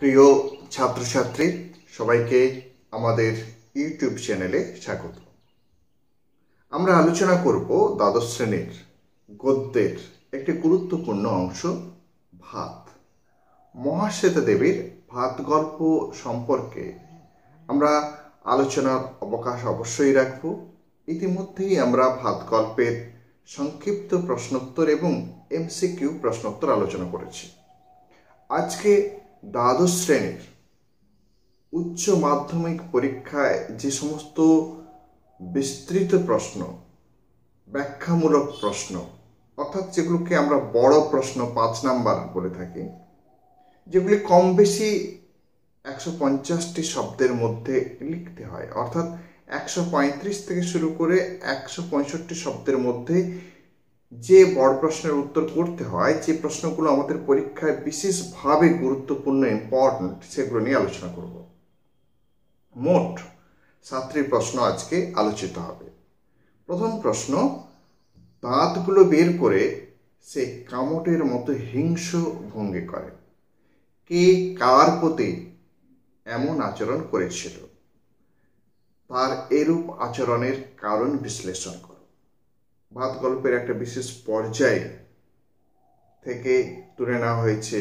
প্রিয় ছাত্রছাত্রী সবাইকে আমাদের ইউটিউব চ্যানেলে স্বাগত। আমরা আলোচনা করব দ্বাদশ শ্রেণীর গদ্যের একটি গুরুত্বপূর্ণ অংশ ভাত। মহাশ্বেতা দেবীর ভাত গল্প সম্পর্কে আমরা আলোচনার অবকাশ অবশ্যই রাখব। ইতিমধ্যেই আমরা ভাত গল্পের সংক্ষিপ্ত প্রশ্নোত্তর এবং এমসিকিউ প্রশ্নোত্তর আলোচনা করেছি। আজকে দ্বাদশ শ্রেণীর উচ্চ মাধ্যমিক পরীক্ষায় যে সমস্ত বিস্তৃত প্রশ্ন, ব্যাখ্যামূলক প্রশ্ন, অর্থাৎ যেগুলোকে আমরা বড় প্রশ্ন 5 নাম্বার বলে থাকি, যেগুলি কম বেশি 150টি শব্দের মধ্যে লিখতে হয়, অর্থাৎ 135 থেকে শুরু করে 165 শব্দের মধ্যে যে বড় প্রশ্নের উত্তর করতে হয়, যে প্রশ্নগুলো আমাদের পরীক্ষায় বিশেষভাবে গুরুত্বপূর্ণ ইম্পর্ট্যান্ট, সেগুলো নিয়ে আলোচনা করব। মোট 7টি প্রশ্ন আজকে আলোচিত হবে। প্রথম প্রশ্ন, দাঁতগুলো বের করে সে কামটের মতো হিংস্র ভঙ্গি করে। কে কার প্রতি এমন আচরণ করেছিল? তার এরূপ আচরণের কারণ বিশ্লেষণ করো। ভাত গল্পের একটা বিশেষ পর্যায় থেকে তুলে নেওয়া হয়েছে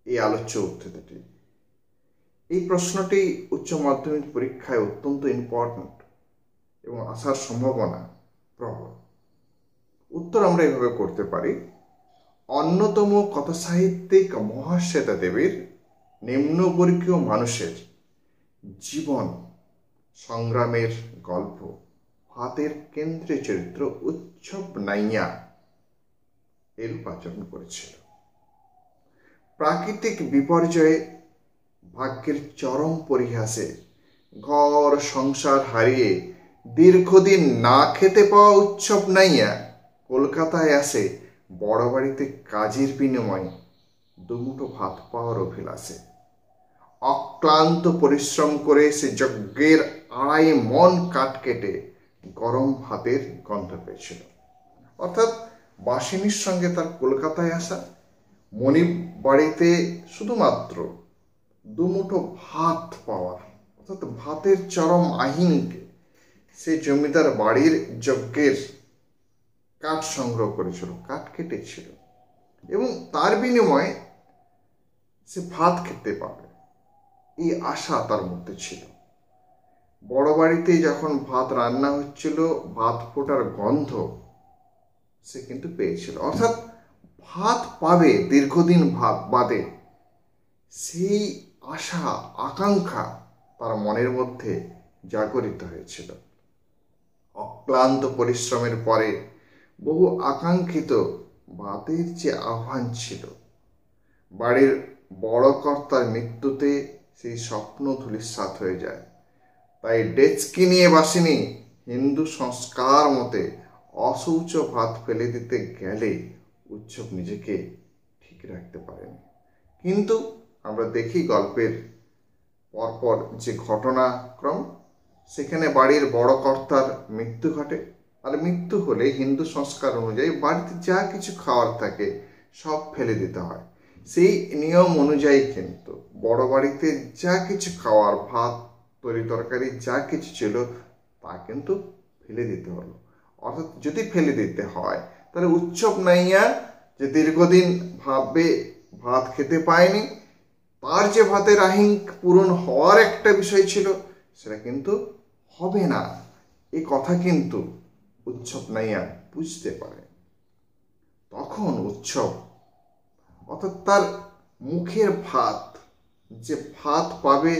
এই আলোচ্য উদ্ধৃতিটি। এই প্রশ্নটি উচ্চ মাধ্যমিক পরীক্ষায় অত্যন্ত ইম্পর্ট্যান্ট এবং আসার সম্ভাবনা প্রবল। উত্তর আমরা এভাবে করতে পারি: অন্যতম কথাসাহিত্যিক মহাশ্বেতা দেবীর নিম্নবর্গীয় মানুষের জীবন সংগ্রামের গল্প ভাতের কেন্দ্রীয় চরিত্র উচ্ছব নাইয়া এরূপ আচরণ করেছিল। প্রাকৃতিক বিপর্যয়ে ভাগ্যের চরম পরিহাসে ঘর সংসার হারিয়ে দীর্ঘদিন না খেতে পাওয়া উচ্ছব নাইয়া কলকাতায় আসে বড় বাড়িতে কাজের বিনিময়ে দুমুঠো ভাত পাওয়ার অভিলাষে। অক্লান্ত পরিশ্রম করে সে যজ্ঞের 2.5 মণ কাঠ কেটে গরম ভাতের গন্ধ পেয়েছিল। অর্থাৎ বাসিনীর সঙ্গে তার কলকাতায় আসা, মনিব বাড়িতে শুধুমাত্র দুমুঠো ভাত পাওয়ার, অর্থাৎ ভাতের চরম আহিনকে সে জমিদার বাড়ির যজ্ঞের কাঠ সংগ্রহ করেছিল, কাঠ কেটেছিল এবং তার বিনিময়ে সে ভাত খেতে পাবে, এই আশা তার মধ্যে ছিল। বড় বাড়িতে যখন ভাত রান্না হচ্ছিল, ভাত ফোটার গন্ধ সে কিন্তু পেয়েছিল, অর্থাৎ ভাত পাবে দীর্ঘদিন ভাত বাদে, সেই আশা আকাঙ্ক্ষা তার মনের মধ্যে জাগরিত হয়েছিল। অক্লান্ত পরিশ্রমের পরে বহু আকাঙ্ক্ষিত ভাতের যে আহ্বান ছিল, বাড়ির বড় কর্তার মৃত্যুতে সেই স্বপ্ন ধূলিসাৎ হয়ে যায়। তাই ডেচকি নিয়ে বাসিনী হিন্দু সংস্কার মতে অশৌচ ভাত ফেলে দিতে গেলে উচ্ছব নিজেকে ঠিক রাখতে পারেনি। কিন্তু আমরা দেখি গল্পের পরপর যে ঘটনাক্রম, সেখানে বাড়ির বড় কর্তার মৃত্যু ঘটে, আর মৃত্যু হলে হিন্দু সংস্কার অনুযায়ী বাড়িতে যা কিছু খাওয়ার থাকে সব ফেলে দিতে হয়। সেই নিয়ম অনুযায়ী কিন্তু বড় বাড়িতে যা কিছু খাওয়ার, ভাত তরি তরকারি যা কিছু ছিল, তা কিন্তু ফেলে দিতে হলো। অর্থাৎ যদি ফেলে দিতে হয়, তাহলে উচ্ছব নাইয়া যে দীর্ঘদিন ভাববে ভাত খেতে পায়নি, তার যে ভাতের আহিং পূরণ হওয়ার একটা বিষয় ছিল, সেটা কিন্তু হবে না। এই কথা কিন্তু উচ্ছব নাইয়া বুঝতে পারে। তখন উচ্ছব, অর্থাৎ তার মুখের ভাত, যে ভাত পাবে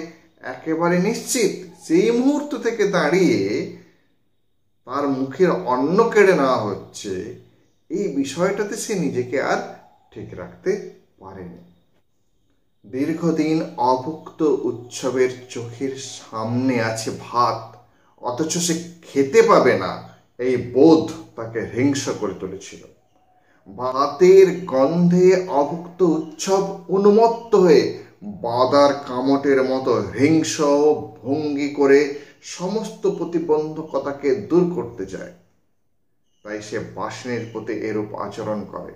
একেবারে নিশ্চিত, সেই মুহূর্ত থেকে দাঁড়িয়ে তার মুখের অন্ন কেড়ে নেওয়া হচ্ছে, এই বিষয়টাতে সে নিজেকে আর ঠিক রাখতে পারেনি। দীর্ঘদিন অভুক্ত উৎসবের চোখের সামনে আছে ভাত, অথচ সে খেতে পাবে না, এই বোধ তাকে হিংস্র করে তুলেছিল। ভাতের গন্ধে অভুক্ত উৎসব উন্মত্ত হয়ে বাদার কামটের মতো হিংস্র ভঙ্গি করে সমস্ত প্রতিবন্ধকতাকে দূর করতে চায়। তাই সে বাসিনীর প্রতি এরূপ আচরণ করে।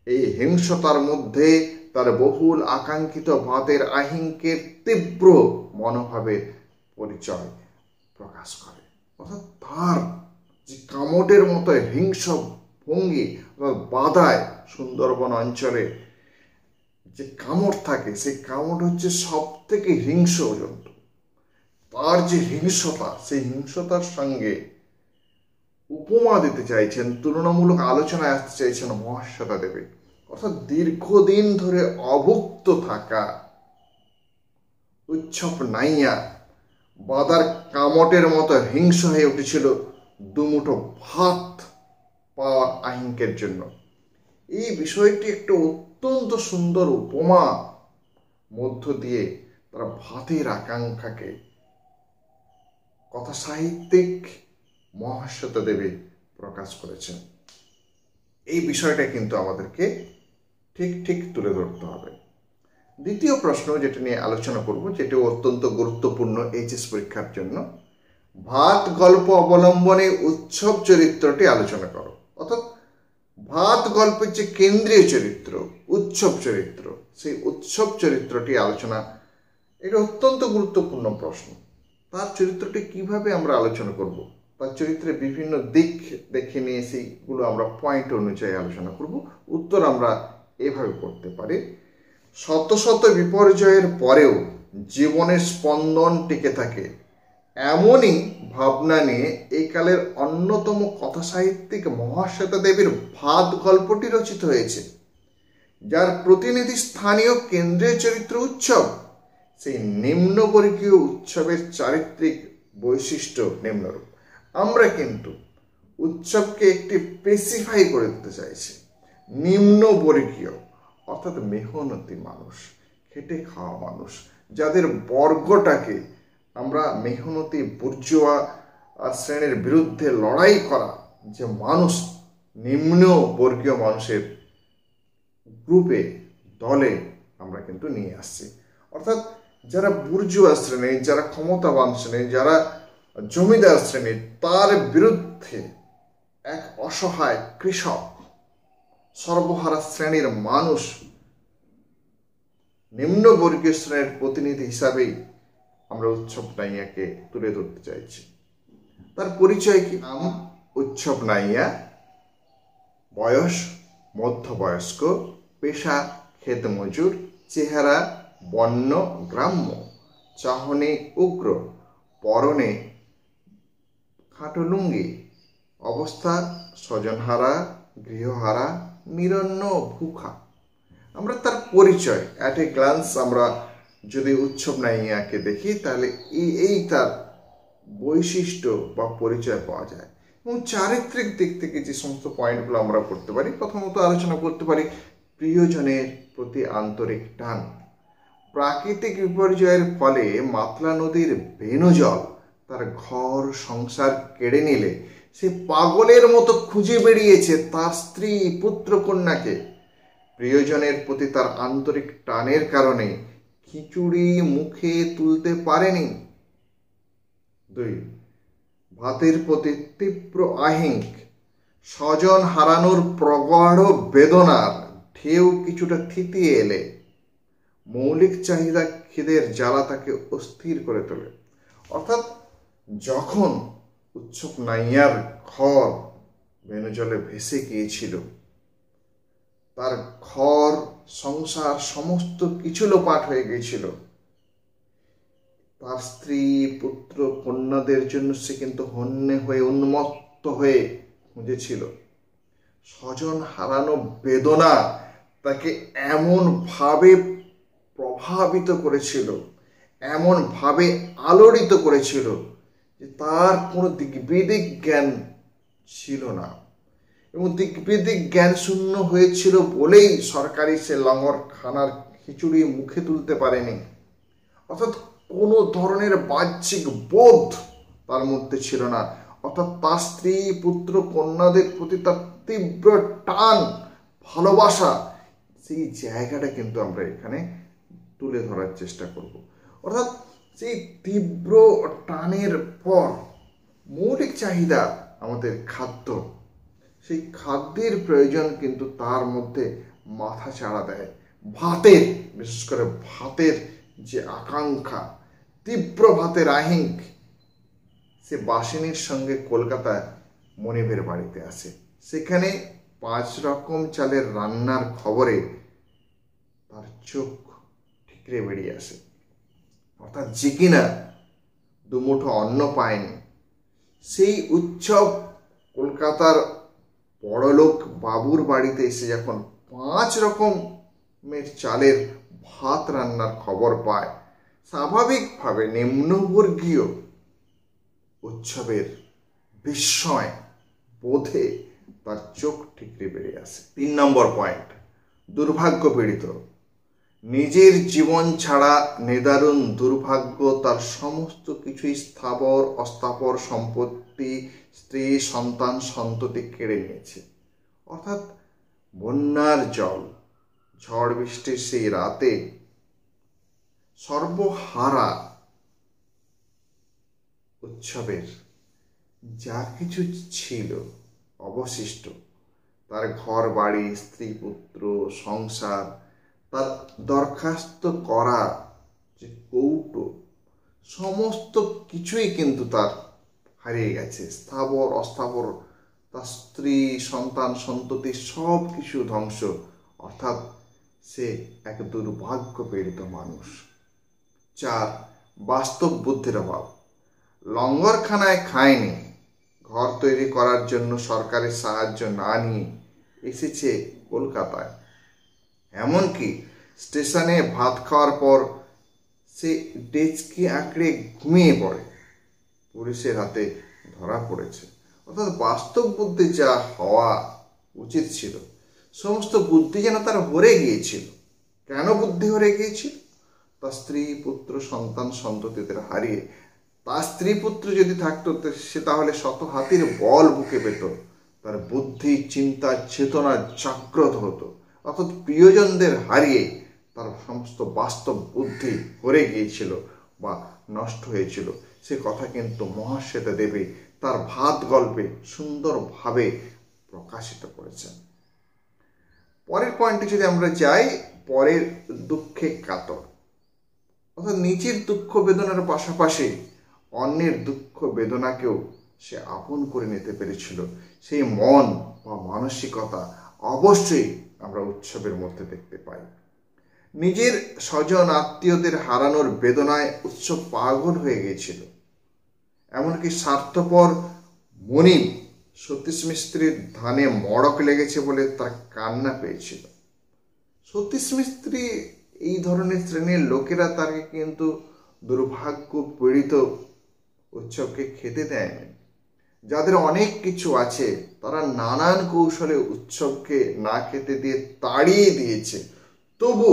এই হিংস্রতার মধ্যে তার বহুল আকাঙ্ক্ষিত ভাতের আহিঙ্কের তীব্র মনোভাবের পরিচয় প্রকাশ করে। অর্থাৎ তার যে কামটের মতো হিংস্র ভঙ্গি, বাদায় সুন্দরবন অঞ্চলে যে কামট থাকে, সেই কামট হচ্ছে সব থেকে হিংস্র জন্তু। তার যে হিংস্রতা, সেই হিংস্রতার সঙ্গে উপমা দিতে চাইছেন, তুলনামূলক আলোচনায় আসতে চাইছেন মহাশ্বেতা দেবী। অর্থাৎ দীর্ঘদিন ধরে অভুক্ত থাকা উচ্ছপ নাইয়া বাদার কামটের মতো হিংস্র হয়ে উঠেছিল দুমুঠো ভাত পাওয়ার আহিঙ্কের জন্য। এই বিষয়টি একটা অত্যন্ত সুন্দর উপমা মধ্য দিয়ে তারা ভাতের আকাঙ্ক্ষাকে কথা সাহিত্যিক মহাশ্বেতা দেবী প্রকাশ করেছেন। এই বিষয়টা কিন্তু আমাদেরকে ঠিক ঠিক তুলে ধরতে হবে। দ্বিতীয় প্রশ্ন যেটা নিয়ে আলোচনা করব, যেটা অত্যন্ত গুরুত্বপূর্ণ এইচএস পরীক্ষার জন্য, ভাত গল্প অবলম্বনে উৎসব চরিত্রটি আলোচনা করো। অর্থাৎ ভাত গল্পের যে কেন্দ্রীয় চরিত্র, উৎসব চরিত্র, সেই উৎসব চরিত্রটি আলোচনা, এটা অত্যন্ত গুরুত্বপূর্ণ প্রশ্ন। তার চরিত্রটি কিভাবে আমরা আলোচনা করব, তার চরিত্রের বিভিন্ন দিক দেখে নিয়ে সেইগুলো আমরা পয়েন্ট অনুযায়ী আলোচনা করব। উত্তর আমরা এভাবে করতে পারি: শত শত বিপর্যয়ের পরেও জীবনের স্পন্দন টিকে থাকে, এমনই ভাবনা নিয়ে এই কালের অন্যতম কথা সাহিত্যিক মহাশ্বেতা দেবীর ভাত গল্পটি রচিত হয়েছে, যার প্রতিনিধি স্থানীয় কেন্দ্রীয় চরিত্র উৎসব। সেই নিম্নবর্গীয় উৎসবের চারিত্রিক বৈশিষ্ট্য নিম্নরূপ। আমরা কিন্তু উৎসবকে একটি স্পেসিফাই করে দিতে চাইছি। নিম্নবর্গীয় অর্থাৎ মেহনতি মানুষ, খেটে খাওয়া মানুষ, যাদের বর্গটাকে আমরা মেহনতি বুর্জোয়া শ্রেণীর বিরুদ্ধে লড়াই করা যে মানুষ, নিম্ন বর্গীয় মানুষের গ্রুপে, দলে আমরা কিন্তু নিয়ে আসছি। অর্থাৎ যারা বুর্জোয়া শ্রেণী, যারা ক্ষমতাবান শ্রেণী, যারা জমিদার শ্রেণী, তার বিরুদ্ধে এক অসহায় কৃষক, সর্বহারা শ্রেণীর মানুষ, নিম্নবর্গীয় শ্রেণীর প্রতিনিধি হিসাবেই আমরা উৎসব নাইয়াকে তুলে ধরতে চাইছি। তার পরিচয় কি? নাম উৎসব নাইয়া, বয়স মধ্যবয়স্ক, পেশা ক্ষেত মজুর, চেহারা বন্য গ্রাম্য, চাহনি উগ্র, পরনে খাটো লুঙ্গি, অবস্থা স্বজনহারা, গৃহহারা, নিরন্ন, ভুখা। আমরা তার পরিচয় অ্যাট এ গ্লান্স আমরা যদি উৎসব নাইয়াকে দেখি, তাহলে এই তার বৈশিষ্ট্য বা পরিচয় পাওয়া যায়। এবং চারিত্রিক দিক থেকে যে সমস্ত পয়েন্টগুলো আমরা করতে পারি, প্রথমত আলোচনা করতে পারি প্রিয়জনের প্রতি আন্তরিক টান। প্রাকৃতিক বিপর্যয়ের ফলে মাতলা নদীর ভেনুজল তার ঘর সংসার কেড়ে নিলে সে পাগলের মতো খুঁজে বেরিয়েছে তার স্ত্রী পুত্র কন্যাকে। প্রিয়জনের প্রতি তার আন্তরিক টানের কারণে খিচুড়ি মুখে তুলতে পারেনি। 2. ভাতের প্রতি তীব্র আহিঙ্ক, স্বজন হারানোর প্রগাঢ় বেদনার ঢেউ কিছুটা থিতিয়ে এলে মৌলিক চাহিদা খিদের জ্বালা তাকে অস্থির করে তোলে। অর্থাৎ যখন উৎসব নাইয়ার ঘর ভেনুজলে ভেসে গিয়েছিল, তার ঘর সংসার সমস্ত কিছু লোপাট হয়ে গিয়েছিল, তার স্ত্রী পুত্র কন্যাদের জন্য সে কিন্তু হন্যে হয়ে উন্মত্ত হয়ে খুঁজেছিল। স্বজন হারানো বেদনা তাকে এমন ভাবে প্রভাবিত করেছিল, এমন ভাবে আলোড়িত করেছিল যে তার কোনো দিগ্বিদিক জ্ঞান ছিল না। এবং দিগ্বিদিক জ্ঞান শূন্য হয়েছিল বলেই সরকারি সে লঙ্গর খানার খিচুড়ি মুখে তুলতে পারেনি। অর্থাৎ কোনো ধরনের বাহ্যিক বোধ তার মধ্যে ছিল না। অর্থাৎ তার স্ত্রী পুত্র কন্যাদের প্রতি তার তীব্র টান, ভালোবাসা, সেই জায়গাটা কিন্তু আমরা এখানে তুলে ধরার চেষ্টা করব। অর্থাৎ সেই তীব্র টানের পর মৌলিক চাহিদা আমাদের খাদ্য, সেই খাদ্যের প্রয়োজন কিন্তু তার মধ্যে মাথা চাড়া দেয়। ভাতের, বিশেষ করে ভাতের যে আকাঙ্ক্ষা, তীব্র ভাতের আহিঙ্ক, সে বাসিনীর সঙ্গে কলকাতায় মনিবের বাড়িতে আসে। সেখানে 5 রকম চালের রান্নার খবরে তার চোখ ঠিকরে বেরিয়ে আসে। অর্থাৎ যে কিনা দুমুঠো অন্ন পায়নি, সেই উৎসব কলকাতার বড়লোক বাবুর বাড়িতে এসে যখন 5 রকমের চালের ভাত রান্নার খবর পায়, স্বাভাবিকভাবে নিম্নবর্গীয় উৎসবের বিস্ময় বোধে তার চোখ ঠিকরে বেরিয়ে আসে। 3 নম্বর পয়েন্ট, দুর্ভাগ্য পীড়িত। নিজের জীবন ছাড়া নিদারুণ দুর্ভাগ্য তার সমস্ত কিছুই স্থাবর অস্থাবর সম্পত্তি, স্ত্রী, সন্তান, সন্ততি কেড়ে নিয়েছে। অর্থাৎ বন্যার জল, ঝড় বৃষ্টির সেই রাতে সর্বহারা উৎসবের যা কিছু ছিল অবশিষ্ট, তার ঘর বাড়ি, স্ত্রী, পুত্র, সংসার, তার দরখাস্ত করা যে কৌটো, সমস্ত কিছুই কিন্তু তার হারিয়ে গেছে। স্থাবর অস্থাবর, তার স্ত্রী, সন্তান, সন্ততি সব কিছু ধ্বংস। অর্থাৎ সে এক দুর্ভাগ্য পীড়িত মানুষ। 4, বাস্তব বুদ্ধির অভাব। লঙ্গরখানায় খায়নি, ঘর তৈরি করার জন্য সরকারের সাহায্য না নিয়ে এসেছে কলকাতায়। এমনকি স্টেশনে ভাত খাওয়ার পর সে ডেস্কে আঁকড়ে ঘুমিয়ে পড়ে, পুলিশের হাতে ধরা পড়েছে। অর্থাৎ বাস্তব বুদ্ধি যা হওয়া উচিত ছিল, সমস্ত বুদ্ধি যেন তার হরে গিয়েছিল। কেন বুদ্ধি হরে গিয়েছিল? তার স্ত্রী, পুত্র, সন্তান, সন্ততিদের হারিয়ে। তার স্ত্রী পুত্র যদি থাকতো, সে তাহলে শত হাতির বল বুকে পেত, তার বুদ্ধি, চিন্তা, চেতনা জাগ্রত হতো। অর্থাৎ প্রিয়জনদের হারিয়ে তার সমস্ত বাস্তব বুদ্ধি হরে গিয়েছিল বা নষ্ট হয়েছিল। সে কথা কিন্তু মহাশ্বেতা দেবী তার ভাত গল্পে সুন্দরভাবে প্রকাশিত করেছেন। পরের পয়েন্টে যদি আমরা যাই, পরের দুঃখে কাতর। অর্থাৎ নিজের দুঃখ বেদনার পাশাপাশি অন্যের দুঃখ বেদনাকেও সে আপন করে নিতে পেরেছিল। সেই মন বা মানসিকতা অবশ্যই আমরা উৎসবের মধ্যে দেখতে পাই। নিজের স্বজন আত্মীয়দের হারানোর বেদনায় উৎসব পাগল হয়ে গিয়েছিল। এমনকি স্বার্থপর মনিব সতীশ মিস্ত্রির ধানে মড়ক লেগেছে বলে তার কান্না পেয়েছিল। সতীশ মিস্ত্রি এই ধরনের শ্রেণীর লোকেরা তাকে কিন্তু দুর্ভাগ্য পীড়িত উৎসবকে খেতে দেয়নি। যাদের অনেক কিছু আছে, তারা নানান কৌশলে উৎসবকে না খেতে দিয়ে তাড়িয়ে দিয়েছে। তবু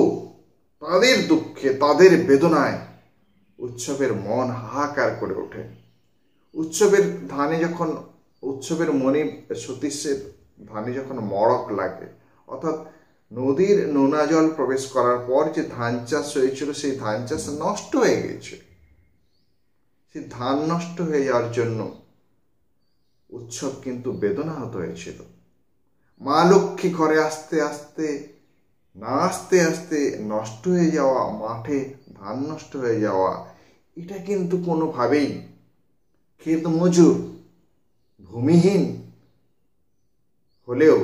তাদের দুঃখে, তাদের বেদনায় উৎসবের মন হাহাকার করে ওঠে। উৎসবের মনিব সতীশের ধানে যখন মড়ক লাগে, অর্থাৎ নদীর নোনা জল প্রবেশ করার পর যে ধান চাষ হয়েছিল, সেই ধান চাষ নষ্ট হয়ে গেছে। সেই ধান নষ্ট হয়ে যাওয়ার জন্য উৎসব কিন্তু বেদনাহত হয়েছিল। মা লক্ষ্মী ঘরে আস্তে আস্তে নষ্ট হয়ে যাওয়া, মাঠে ধান নষ্ট হয়ে যাওয়া, এটা কিন্তু কোনোভাবেই ক্ষেত মজুর, ভূমিহীন হলেও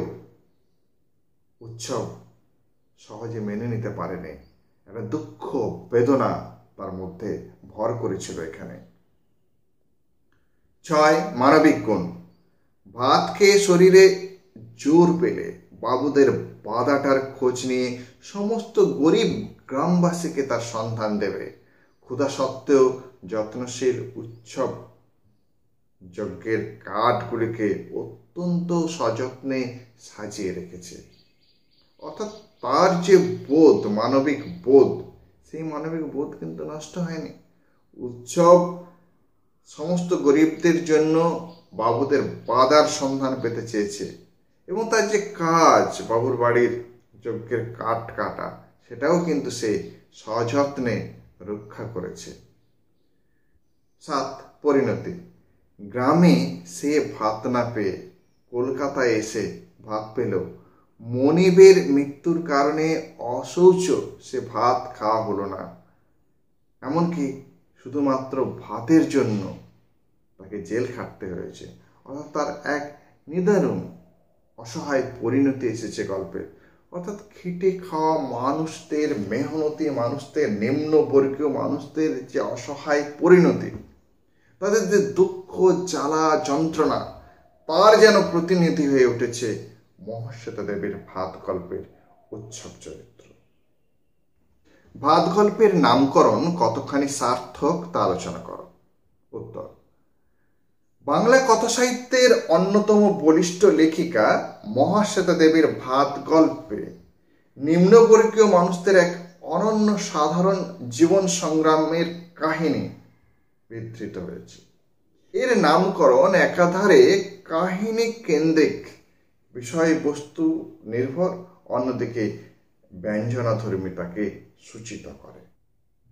উৎসব সহজে মেনে নিতে পারেনি। একটা দুঃখ বেদনা তার মধ্যে ভর করেছিল এখানে। 6, মানবিক গুণ। ভাত খেয়ে শরীরে জোর পেলে বাবুদের বাধাটার খোঁজ নিয়ে সমস্ত গরিব গ্রামবাসীকে তার সন্ধান দেবে। ক্ষুধা সত্ত্বেও যত্নশীল উৎসব যজ্ঞের কাঠগুলিকে অত্যন্ত সযত্নে সাজিয়ে রেখেছে। অর্থাৎ তার যে বোধ, মানবিক বোধ, সেই মানবিক বোধ কিন্তু নষ্ট হয়নি। উৎসব সমস্ত গরিবদের জন্য বাবুদের বাধার সন্ধান পেতে চেয়েছে, এবং তার যে কাজ, বাবুর বাড়ির যজ্ঞের কাঠ কাটা, সেটাও কিন্তু সে সযত্নে রক্ষা করেছে। 7, পরিণতি। গ্রামে সে ভাত না পেয়ে কলকাতায় এসে ভাত পেলেও মনিবের মৃত্যুর কারণে অশৌচ সে ভাত খাওয়া হলো না, এমনকি শুধুমাত্র ভাতের জন্য তাকে জেল খাটতে হয়েছে। অর্থাৎ তার এক নিদারুণ অসহায় পরিণতি এসেছে গল্পের। অর্থাৎ খেটে খাওয়া মানুষদের, মেহনতি মানুষদের, নিম্নবর্গীয় মানুষদের যে অসহায় পরিণতি, তাদের যে দুঃখ, জ্বালা, যন্ত্রণা, তার যেন প্রতিনিধি হয়ে উঠেছে মহাশ্বেতা দেবীর ভাত গল্পের উৎসব চরিত্র। ভাত গল্পের নামকরণ কতখানি সার্থক তা আলোচনা করো। উত্তর: বাংলা কথা সাহিত্যের অন্যতম বলিষ্ঠ লেখিকা মহাশ্বেতা দেবীর ভাত গল্পে নিম্নবর্গীয় মানুষদের এক অনন্য সাধারণ জীবন সংগ্রামের কাহিনী বিধৃত হয়েছে। এর নামকরণ একাধারে কাহিনী কেন্দ্রিক, বিষয়বস্তু নির্ভর, অন্যদিকে ব্যঞ্জনাধর্মিতাকে সূচিত করে।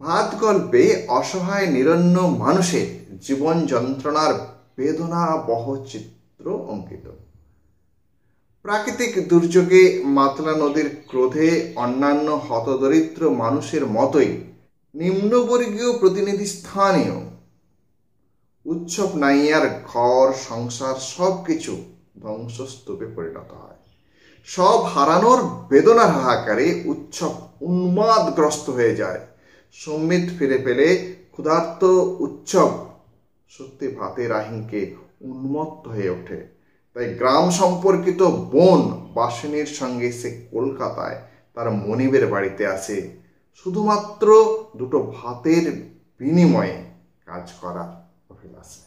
ভাত গল্পে অসহায় নিরন্ন মানুষের জীবন যন্ত্রণার বেদনাবহ চিত্র অঙ্কিত। প্রাকৃতিক দুর্যোগে মাতলা নদীর ক্রোধে অন্যান্য হতদরিদ্র মানুষের মতোই নিম্নবর্গীয় প্রতিনিধি স্থানীয় উৎসব নাইয়ার ঘর সংসার সবকিছু ধ্বংসস্তূপে পরিণত হয়। সব হারানোর বেদনার হাহাকারে উৎসব উন্মাদগ্রস্ত হয়ে যায়। সম্মিত ফিরে পেলে ক্ষুধার্ত উৎসব সত্যি ভাতের আহিংকে উন্মত্ত হয়ে ওঠে। তাই গ্রাম সম্পর্কিত বোন বাসিনীর সঙ্গে সে কলকাতায় তার মনিবের বাড়িতে আসে শুধুমাত্র দুটো ভাতের বিনিময়ে কাজ করার অভিলাষে।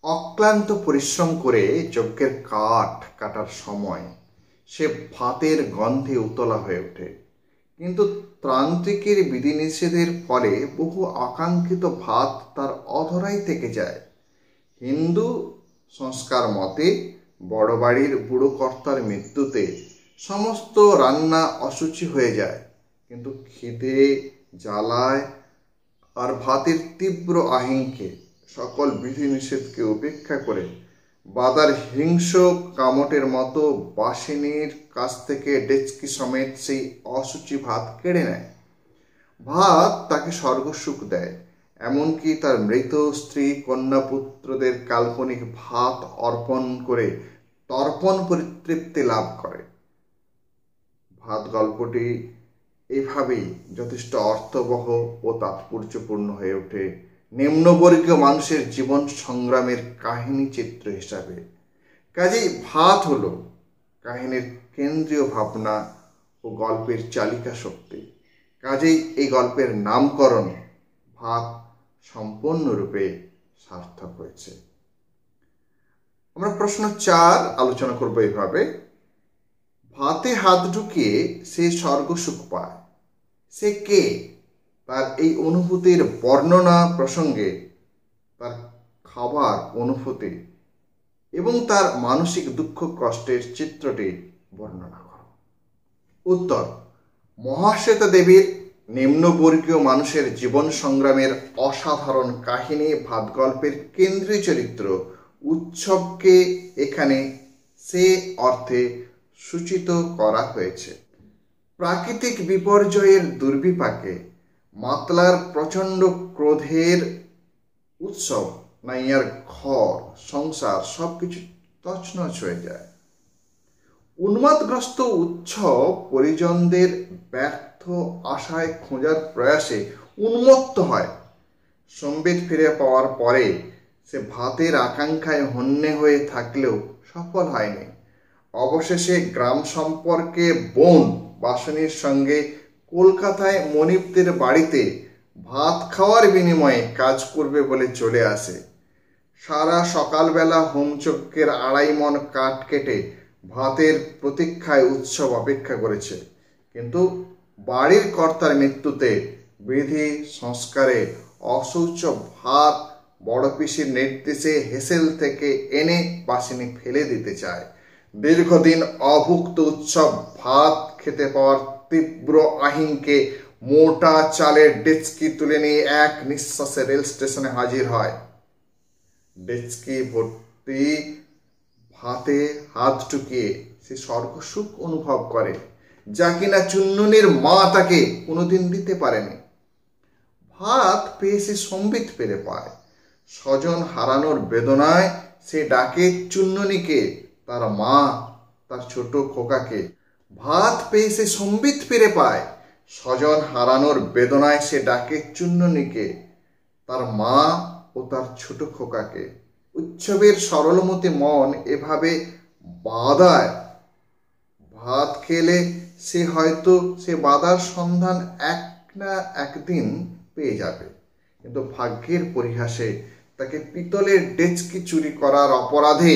অক্লান্ত পরিশ্রম করে যজ্ঞের কাঠ কাটার সময় সে ভাতের গন্ধে উতলা হয়ে ওঠে। কিন্তু ত্রান্ত্রিকের বিধিনিষেধের ফলে বহু আকাঙ্ক্ষিত ভাত তার অধরাই থেকে যায়। হিন্দু সংস্কার মতে বড় বাড়ির বুড়ো কর্তার মৃত্যুতে সমস্ত রান্না অশুচি হয়ে যায়। কিন্তু খিদে, জ্বালায় আর ভাতের তীব্র আহিংকে সকল বিধিনিষেধকে উপেক্ষা করে বাদার হিংস্র কামটের মতো বাসিনীর কাছ থেকে ডেচকি সমেত সেই অশুচি ভাত কেড়ে নেয়। ভাত তাকে স্বর্গসুখ দেয়, এমনকি তার মৃত স্ত্রী কন্যাপুত্রদের কাল্পনিক ভাত অর্পণ করে তর্পণ পরিতৃপ্তি লাভ করে। ভাত গল্পটি এভাবেই যথেষ্ট অর্থবহ ও তাৎপর্যপূর্ণ হয়ে ওঠে নিম্নবর্গীয় মানুষের জীবন সংগ্রামের কাহিনী চিত্র হিসাবে। কাজেই ভাত হলো কাহিনীর কেন্দ্রীয় ভাবনা ও গল্পের চালিকা শক্তি। কাজেই এই গল্পের নামকরণ ভাত সম্পূর্ণরূপে সার্থক হয়েছে। আমরা প্রশ্ন 4 আলোচনা করব এইভাবে: ভাতে হাত ঢুকিয়ে সে স্বর্গসুখ পায়, সে কে? তার এই অনুভূতির বর্ণনা প্রসঙ্গে তার খাবার অনুভূতি এবং তার মানসিক দুঃখ কষ্টের চিত্রটি বর্ণনা করো। উত্তর: মহাশ্বেতা দেবীর নিম্নবর্গীয় মানুষের জীবন সংগ্রামের অসাধারণ কাহিনী ভাত গল্পের কেন্দ্রীয় চরিত্র উৎসবকে এখানে সে অর্থে সূচিত করা হয়েছে। প্রাকৃতিক বিপর্যয়ের দুর্বিপাকে মাতলার প্রচণ্ড ক্রোধের উৎসব নাইয়ার ঘর সংসার সবকিছু তছনছ হয়ে যায়। উন্মাদগ্রস্ত উৎসব পরিজনদের ব্যর্থ আশায় খোঁজার প্রয়াসে উন্মত্ত হয়। সম্বিত ফিরে পাওয়ার পরে সে ভাতের আকাঙ্ক্ষায় হন্যে হয়ে থাকলেও সফল হয়নি। অবশেষে গ্রাম সম্পর্কে বোন বাসনীর সঙ্গে কলকাতায় মনিবদের বাড়িতে ভাত খাওয়ার বিনিময়ে কাজ করবে বলে চলে আসে। সারা সকালবেলা হোমযজ্ঞের 2.5 মণ কাঠ কেটে ভাতের প্রতীক্ষায় উৎসব অপেক্ষা করেছে। কিন্তু বাড়ির কর্তার মৃত্যুতে বিধি সংস্কারে অশৌচ ভাত বড় পিসির নির্দেশে হেসেল থেকে এনে বাসিনী ফেলে দিতে চায়। দীর্ঘদিন অভুক্ত উৎসব ভাত খেতে পাওয়ার তীব্র আহিংকে মোটা চালের ডেচকি তুলে নিয়ে এক নিঃশ্বাসে রেল স্টেশনে হাজির হয়। ডেচকি ভর্তি ভাতে হাত ঢুকিয়ে সে স্বর্গ সুখ অনুভব করে, যা কিনা চুন্ননির মা তাকে কোনোদিন দিতে পারেনি। ভাত পেয়ে সে সম্বিত ফিরে পায়। স্বজন হারানোর বেদনায় সে ডাকে চুন্ননিকে, তার মা তার ছোট খোকাকে। ভাত পেয়ে সে সম্বিত ফিরে পায়। স্বজন হারানোর বেদনায় সে ডাকে চুন্ননিকে, তার মা ও তার ছোট খোকাকে। উৎসবের সরলমতি মন এভাবে বাদায়। ভাত খেলে সে হয়তো সে বাদার সন্ধান এক না একদিন পেয়ে যাবে, কিন্তু ভাগ্যের পরিহাসে তাকে পিতলের ডেচকি চুরি করার অপরাধে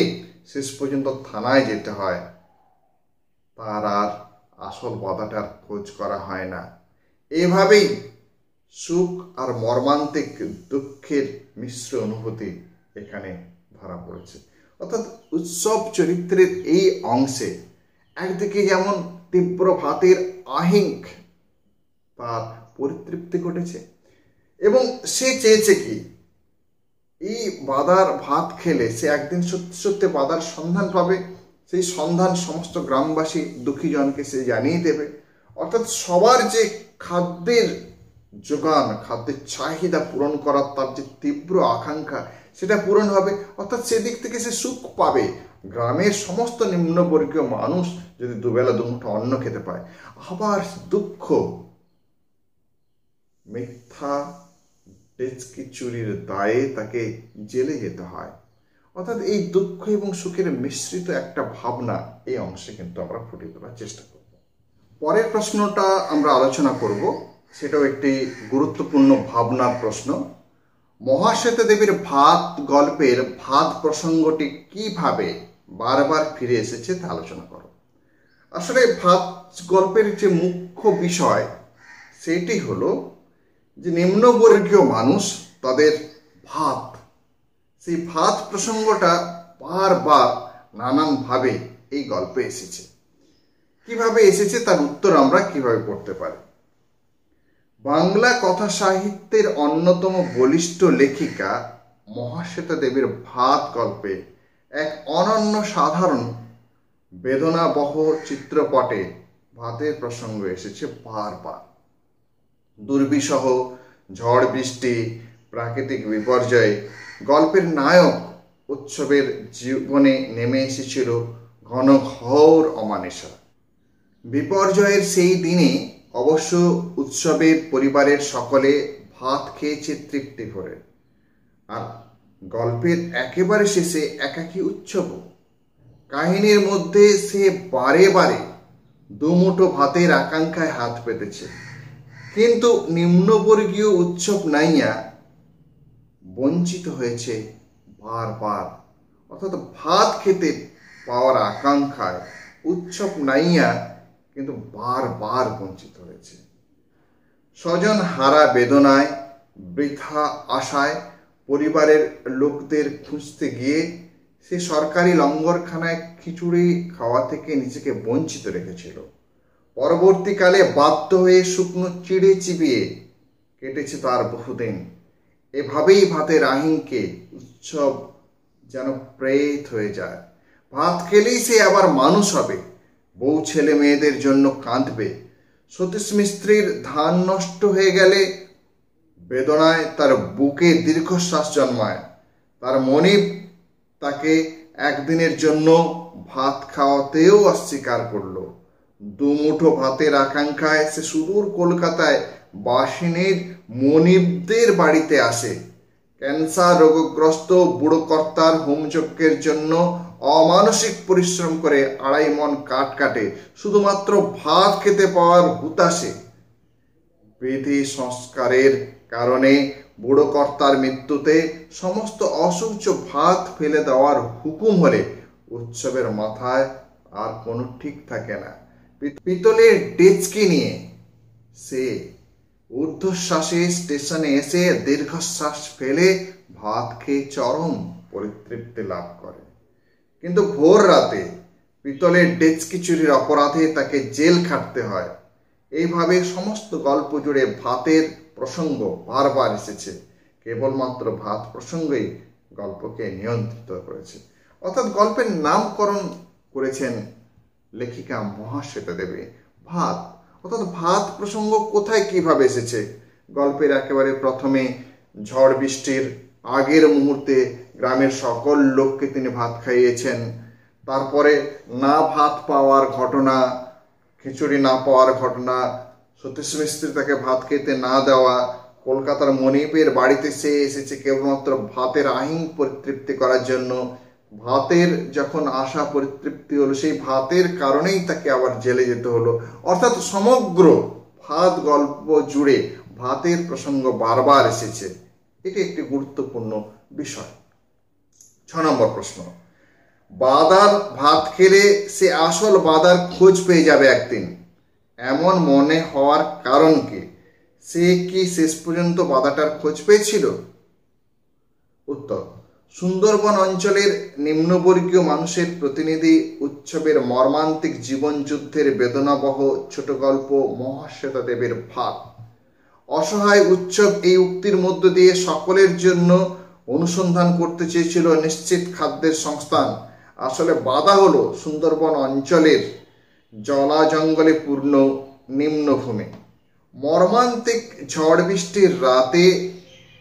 শেষ পর্যন্ত থানায় যেতে হয়। তার আর আসল বাদাটার খোঁজ করা হয় না। এভাবেই সুখ আর মর্মান্তিক দুঃখের মিশ্র অনুভূতি এখানে ধরা পড়েছে। অর্থাৎ উৎসব চরিত্রের এই অংশে একদিকে যেমন তীব্র ভাতের আহিঙ্ক তার পরিতৃপ্তি ঘটেছে, এবং সে চেয়েছে কি এই বাদার ভাত খেলে সে একদিন সত্যি সত্যি বাদার সন্ধান পাবে, সেই সন্ধান সমস্ত গ্রামবাসী দুঃখীজনকে সে জানিয়ে দেবে। অর্থাৎ সবার যে খাদ্যের যোগান, খাদ্যের চাহিদা পূরণ করার তার যে তীব্র আকাঙ্ক্ষা, সেটা পূরণ হবে। অর্থাৎ সেদিক থেকে সে সুখ পাবে। গ্রামের সমস্ত নিম্নবর্গীয় মানুষ যদি দুবেলা দুমুঠো অন্ন খেতে পায়। আবার দুঃখ, মিথ্যা ডেচকি চুরির দায়ে তাকে জেলে যেতে হয়। অর্থাৎ এই দুঃখ এবং সুখের মিশ্রিত একটা ভাবনা এই অংশে কিন্তু আমরা ফুটিয়ে তোলার চেষ্টা করব। পরের প্রশ্নটা আমরা আলোচনা করব, সেটাও একটি গুরুত্বপূর্ণ ভাবনার প্রশ্ন। মহাশ্বেতা দেবীর ভাত গল্পের ভাত প্রসঙ্গটি কিভাবে বারবার ফিরে এসেছে তা আলোচনা করো। আসলে ভাত গল্পের যে মুখ্য বিষয় সেটি হলো যে নিম্নবর্গীয় মানুষ তাদের ভাত, সেই ভাত প্রসঙ্গটা বারবার নানানভাবে এই গল্পে এসেছে। কিভাবে এসেছে তার উত্তর আমরা কিভাবে করতে পারি। বাংলা কথা সাহিত্যের অন্যতম বলিষ্ঠ লেখিকা মহাশ্বেতা দেবীর ভাত গল্পে এক অনন্য সাধারণ বেদনাবহ চিত্রপটে ভাতের প্রসঙ্গ এসেছে বারবার। দুর্বিষহ ঝড় বৃষ্টি, প্রাকৃতিক বিপর্যয়, গল্পের নায়ক উৎসবের জীবনে নেমে এসেছিল ঘনঘোর অমানিসা। বিপর্যয়ের সেই দিনে অবশ্য উৎসবের পরিবারের সকলে ভাত খেয়েছে তৃপ্তি ভরে, আর গল্পের একেবারে শেষে একাকী উৎসব। কাহিনীর মধ্যে সে বারে বারে দুমুঠো ভাতের আকাঙ্ক্ষায় হাত পেতেছে, কিন্তু নিম্নবর্গীয় উৎসব নাইয়া বঞ্চিত হয়েছে বারবার। অর্থাৎ ভাত খেতে পাওয়ার আকাঙ্ক্ষায় উৎসব নাইয়া কিন্তু বারবার বঞ্চিত হয়েছে। স্বজন হারা বেদনায়, বৃথা আশায় পরিবারের লোকদের খুঁজতে গিয়ে সে সরকারি লঙ্গরখানায় খিচুড়ি খাওয়া থেকে নিজেকে বঞ্চিত রেখেছিল। পরবর্তীকালে বাধ্য হয়ে শুকনো চিড়ে চিবিয়ে কেটেছে তার বহুদিন। এভাবেই ভাতের আহিঙ্কে উৎসব যেন প্রেত হয়ে যায়। ভাত খেলেই সে আবার মানুষ হবে, বউ ছেলে মেয়েদের জন্য কাঁদবে। সতীশ মিস্ত্রির ধান নষ্ট হয়ে গেলে বেদনায় তার বুকে দীর্ঘশ্বাস জন্মায়। তার মনিব তাকে একদিনের জন্য ভাত খাওয়াতেও অস্বীকার করল। দুমুঠো ভাতের আকাঙ্ক্ষায় সে সুদূর কলকাতায় বাসিনীর মনিবদের বাড়িতে আসে। ক্যান্সার রোগগ্রস্ত বুড়ো কর্তার হোমযজ্ঞের জন্য অমানসিক পরিশ্রম করে 2.5 মণ কাঠ কাটে শুধুমাত্র ভাত খেতে পাওয়ার হুতাশে। বিধি সংস্কারের কারণে বুড়ো কর্তার মৃত্যুতে সমস্ত অসহ্য ভাত ফেলে দেওয়ার হুকুম হলে উৎসবের মাথায় আর কোনো ঠিক থাকে না। পিতলের ডেচকি নিয়ে সে ঊর্ধ্বশ্বাসে স্টেশনে এসে দীর্ঘশ্বাস ফেলে ভাত খেয়ে চরম পরিতৃপ্তি লাভ করে। কিন্তু ভোর রাতে পিতলের ডেচকি চুরির অপরাধে তাকে জেল খাটতে হয়। এইভাবে সমস্ত গল্প জুড়ে ভাতের প্রসঙ্গ বারবার এসেছে। কেবলমাত্র ভাত প্রসঙ্গই গল্পকে নিয়ন্ত্রিত করেছে। অর্থাৎ গল্পের নামকরণ করেছেন লেখিকা মহাশ্বেতা দেবী। ভাত, অর্থাৎ ভাত প্রসঙ্গ কোথায় কিভাবে এসেছে? গল্পের একেবারে প্রথমে ঝড় বৃষ্টির আগের মুহূর্তে গ্রামের সকল লোককে তিনি ভাত খাইয়েছেন। তারপরে না ভাত পাওয়ার ঘটনা, খিচুড়ি না পাওয়ার ঘটনা, সতীশ মিস্ত্রি তাকে ভাত খেতে না দেওয়া, কলকাতার মনিবের বাড়িতে সে এসেছে কেবলমাত্র ভাতের আহিং পরিতৃপ্তি করার জন্য। ভাতের যখন আশা পরিতৃপ্তি হলো, সেই ভাতের কারণেই তাকে আবার জেলে যেতে হলো। অর্থাৎ সমগ্র ভাত গল্প জুড়ে ভাতের প্রসঙ্গ বারবার এসেছে। এটি একটি গুরুত্বপূর্ণ বিষয়। 6 নম্বর প্রশ্ন, বাদার ভাত খেলে সে আসল বাদার খোঁজ পেয়ে যাবে একদিন, এমন মনে হওয়ার কারণ কি? সে কি শেষ পর্যন্ত বাদাটার খোঁজ পেয়েছিল? উত্তর, সুন্দরবন অঞ্চলের নিম্নবর্গীয় মানুষের প্রতিনিধি উৎসবের মর্মান্তিক জীবন যুদ্ধের বেদনাবহ ছোট গল্প মহাশ্বেতা দেবীর ভাত। অসহায় উৎসব এই উক্তির মধ্য দিয়ে সকলের জন্য অনুসন্ধান করতে চেয়েছিল নিশ্চিত খাদ্যের সংস্থান। আসলে বাদা হলো সুন্দরবন অঞ্চলের জলা জঙ্গলে পূর্ণ নিম্নভূমি। মর্মান্তিক ঝড় বৃষ্টির রাতে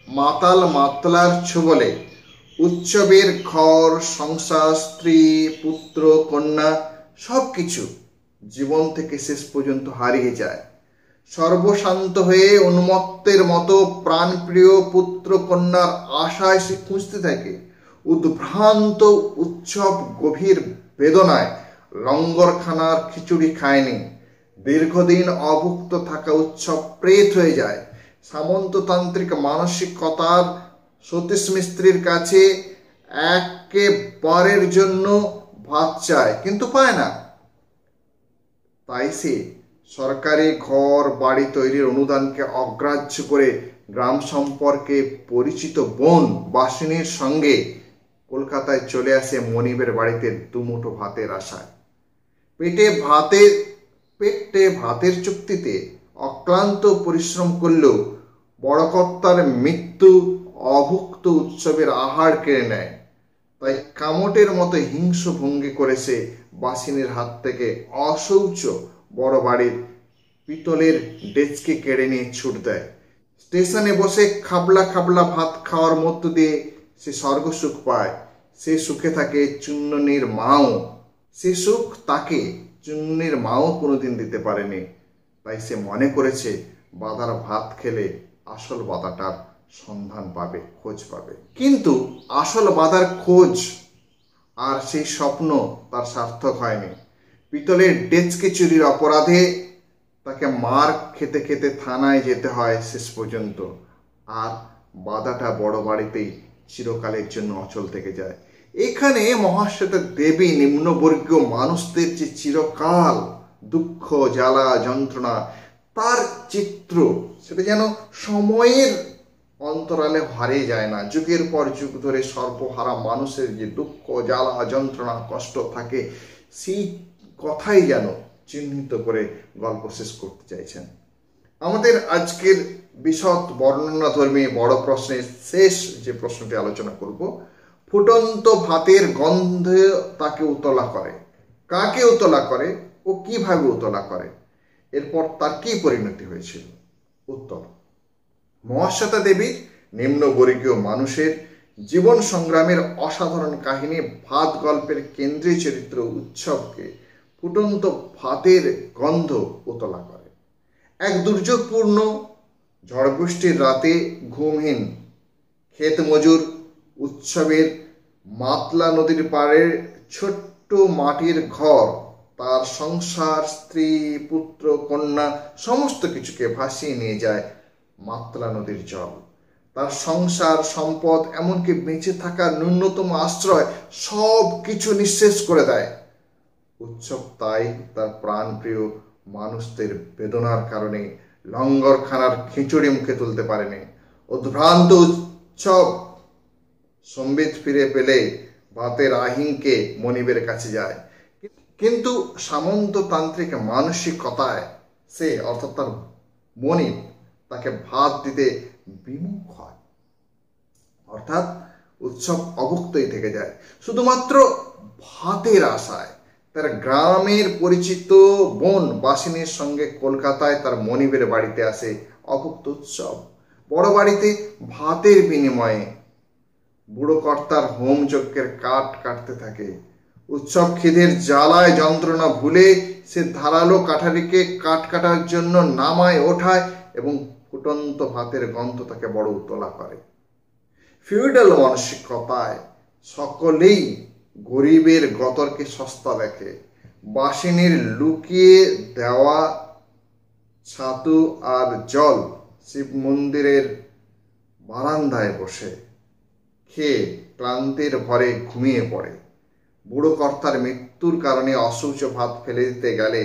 মাতাল মাতলার ছোবলে উৎসবের ঘর সংসার, স্ত্রী, পুত্র, কন্যা সবকিছু জীবন থেকে শেষ পর্যন্ত হারিয়ে যায়। সর্বশান্ত হয়ে উন্মত্তের মতো প্রাণপ্রিয় পুত্র কন্যার আশায় সে খুঁজতে থাকে। উদ্ভ্রান্ত উৎসব গভীর বেদনায় লঙ্গরখানার খিচুড়ি খায়নি। দীর্ঘদিন অভুক্ত থাকা উৎসব প্রেত হয়ে যায়। সামন্ততান্ত্রিক মানসিকতার সতীশ মিস্ত্রির কাছে একেবারের জন্য ভাত চায়, কিন্তু পায় না। তাই সে সরকারি ঘর বাড়ি তৈরির অনুদানকে অগ্রাহ্য করে গ্রাম সম্পর্কে পরিচিত বোন বাসিনীর সঙ্গে কলকাতায় চলে আসে মনিবের বাড়িতে দুমুঠো ভাতের আশায়। পেটে ভাতের চুক্তিতে অক্লান্ত পরিশ্রম করলেও বড়কর্তার মৃত্যু অভুক্ত উৎসবের আহার কেড়ে নেয়। তাই কামটের মতো হিংস্র ভঙ্গি করেছে বাসিনীর হাত থেকে অশৌচ বড় বাড়ির পিতলের ডেচকে কেড়ে নিয়ে ছুট দেয়। স্টেশনে বসে খাবলা খাবলা ভাত খাওয়ার মধ্য দিয়ে সে স্বর্গসুখ পায়। সে সুখে থাকে চুন্ননীর মাও। সে সুখ তাকে চুন্ননীর মাও কোনোদিন দিতে পারেনি। তাই সে মনে করেছে বাদার ভাত খেলে আসল বাদাটার সন্ধান পাবে, খোঁজ পাবে। কিন্তু আসল বাদার খোঁজ আর সেই স্বপ্ন তার সার্থক হয়নি। পিতলের ডেচকে চুরির অপরাধে তাকে মার খেতে খেতে থানায় যেতে হয় শেষ পর্যন্ত। আর বাদাটা বড় বাড়িতেই চিরকালের জন্য অচল থেকে যায়। এখানে মহাশ্বেতা দেবী নিম্নবর্গীয় মানুষদের যে চিরকাল দুঃখ, জ্বালা, যন্ত্রণা, তার চিত্র সেটা যেন সময়ের অন্তরালে হারিয়ে যায় না। যুগের পর যুগ ধরে সর্বহারা মানুষের যে দুঃখ, জ্বালা, যন্ত্রণা, কষ্ট থাকে, সেই কথাই যেন চিহ্নিত করে গল্প শেষ করতে চাইছেন। আমাদের আজকের বিশদ বর্ণনাধর্মী বড় প্রশ্নের শেষ যে প্রশ্নটি আলোচনা করব, ফুটন্ত ভাতের গন্ধে তাকে উতলা করে। কাকে উতলা করে ও কিভাবে উতলা করে? এরপর তার কি পরিণতি হয়েছিল? উত্তর, মহাশ্বেতা দেবীর নিম্নবর্গীয় মানুষের জীবন সংগ্রামের অসাধারণ কাহিনী ভাত গল্পের কেন্দ্রীয় চরিত্র উৎসবকে ফুটন্ত ভাতের গন্ধ উতলা করে। এক দুর্যোগপূর্ণ ঝড় বৃষ্টির রাতে ঘুমহীন ক্ষেত মজুর উৎসবের মাতলা নদীর পাড়ের ছোট্ট মাটির ঘর, তার সংসার, স্ত্রী, পুত্র, কন্যা সমস্ত কিছুকে ভাসিয়ে নিয়ে যায় মাতলা নদীর জল। তার সংসার, সম্পদ, এমনকি বেঁচে থাকার ন্যূনতম আশ্রয় সব কিছু নিঃশেষ করে দেয়। উৎসব তাই তার প্রাণপ্রিয় মানুষদের বেদনার কারণে লঙ্গরখানার খিচুড়ি মুখে তুলতে পারেনি। উদ্ভ্রান্ত উৎসব সম্বিত ফিরে পেলে ভাতের আহিংকে মনিবের কাছে যায়, কিন্তু সামন্ততান্ত্রিক মানসিকতায় সে, অর্থাৎ তার মনিব, তাকে ভাত দিতে বিমুখ হয়। অর্থাৎ উৎসব অভুক্তই থেকে যায় শুধুমাত্র ভাতের আশায়। তার গ্রামের পরিচিত বোন বাসিনীর সঙ্গে কলকাতায় তার মনিবের বাড়িতে আসে অভুক্ত উৎসব। বড় বাড়িতে ভাতের বিনিময়ে বুড়ো কর্তার হোম যজ্ঞের কাঠ কাটতে থাকে। উৎসব খিদের জ্বালায় যন্ত্রণা ভুলে সে ধারালো কাঠারিকে কাঠ কাটার জন্য নামায় ওঠায় এবং ফুটন্ত ভাতের গন্ধ তাকে বড় উতলা করে। ফিউডাল মানসিকতায় সকলেই গরিবের গতরকে সস্তা দেখে। বাসিনীর লুকিয়ে দেওয়া ছাতু আর জল শিব মন্দিরের বারান্দায় বসে খেয়ে ক্লান্তির ভরে ঘুমিয়ে পড়ে। বুড়ো কর্তার মৃত্যুর কারণে অসুচ ভাত ফেলে দিতে গেলে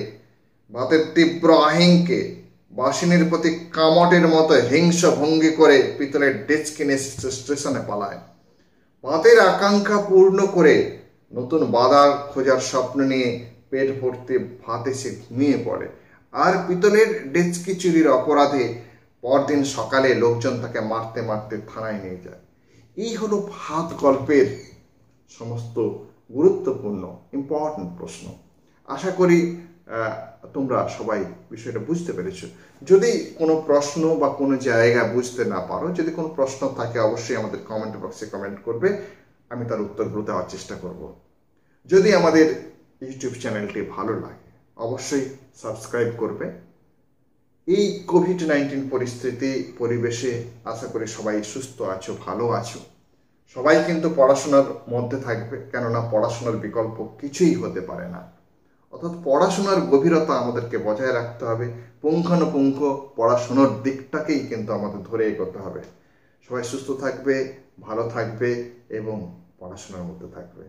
ভাতের তীব্র আহিংকে বাসিনীর প্রতি কামটের মতো হিংস ভঙ্গি করে পিতলের ডেস্ক কিনে স্টেশনে পালায়। ভাতের আকাঙ্ক্ষা পূর্ণ করে নতুন বাজার খোঁজার স্বপ্ন নিয়ে পেট ভর্তি ভাতে সে ঘুমিয়ে পড়ে। আর পিতলের ডেস্কি চুরির অপরাধে পরদিন সকালে লোকজন তাকে মারতে মারতে থানায় নিয়ে যায়। এই হলো ভাত গল্পের সমস্ত গুরুত্বপূর্ণ ইম্পর্টেন্ট প্রশ্ন। আশা করি তোমরা সবাই বিষয়টা বুঝতে পেরেছো। যদি কোনো প্রশ্ন বা কোনো জায়গা বুঝতে না পারো, যদি কোনো প্রশ্ন থাকে অবশ্যই আমাদের কমেন্ট বক্সে কমেন্ট করবে, আমি তার উত্তরগুলো দেওয়ার চেষ্টা করব। যদি আমাদের ইউটিউব চ্যানেলটি ভালো লাগে অবশ্যই সাবস্ক্রাইব করবে। এই কোভিড-19 পরিস্থিতি পরিবেশে আশা করি সবাই সুস্থ আছো, ভালো আছো। সবাই কিন্তু পড়াশোনার মধ্যে থাকবে, কেননা পড়াশোনার বিকল্প কিছুই হতে পারে না। অর্থাৎ পড়াশোনার গভীরতা আমাদেরকে বজায় রাখতে হবে, পুঙ্খানুপুঙ্খ পড়াশোনার দিকটাকেই কিন্তু আমাদের ধরে এগোতে হবে। সবাই সুস্থ থাকবে, ভালো থাকবে এবং পড়াশোনার মধ্যে থাকবে।